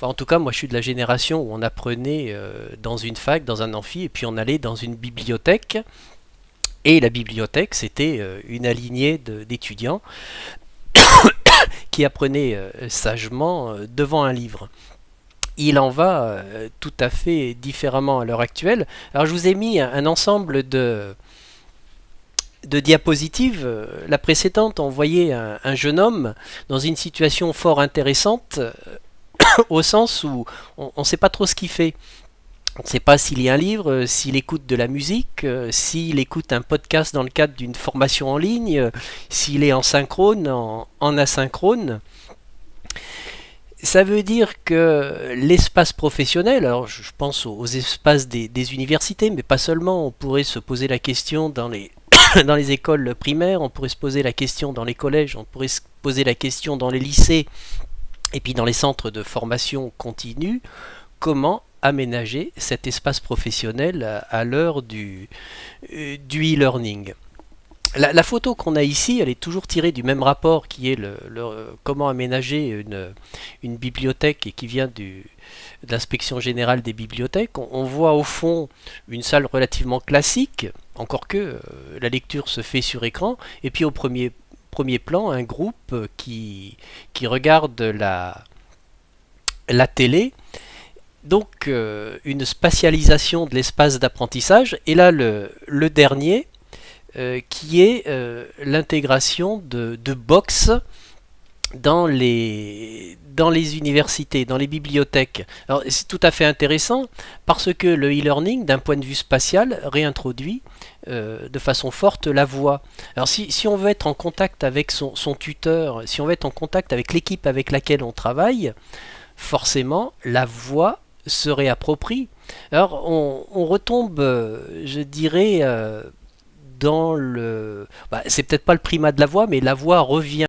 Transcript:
Enfin, en tout cas, moi je suis de la génération où on apprenait dans une fac, dans un amphi, et puis on allait dans une bibliothèque. Et la bibliothèque, c'était une alignée d'étudiants qui apprenaient sagement devant un livre. Il en va tout à fait différemment à l'heure actuelle. Alors je vous ai mis un ensemble de diapositives. La précédente, on voyait un jeune homme dans une situation fort intéressante, au sens où on ne sait pas trop ce qu'il fait. On ne sait pas s'il lit un livre, s'il écoute de la musique, s'il écoute un podcast dans le cadre d'une formation en ligne, s'il est en synchrone, en asynchrone. Ça veut dire que l'espace professionnel, alors je pense aux espaces des universités, mais pas seulement, on pourrait se poser la question dans les, dans les écoles primaires, on pourrait se poser la question dans les collèges, on pourrait se poser la question dans les lycées, et puis dans les centres de formation continue, comment aménager cet espace professionnel à l'heure du e-learning. La photo qu'on a ici, elle est toujours tirée du même rapport qui est comment aménager une bibliothèque et qui vient de l'inspection générale des bibliothèques. On voit au fond une salle relativement classique, encore que la lecture se fait sur écran, et puis au premier plan, un groupe qui regarde la télé. Donc une spatialisation de l'espace d'apprentissage. Et là, le dernier, qui est l'intégration de box dans les universités, dans les bibliothèques. Alors c'est tout à fait intéressant parce que le e-learning, d'un point de vue spatial, réintroduit de façon forte la voix. Alors si on veut être en contact avec son tuteur, si on veut être en contact avec l'équipe avec laquelle on travaille, forcément la voix se réapproprie. Alors on retombe, je dirais, dans le... Bah, c'est peut-être pas le primat de la voix, mais la voix revient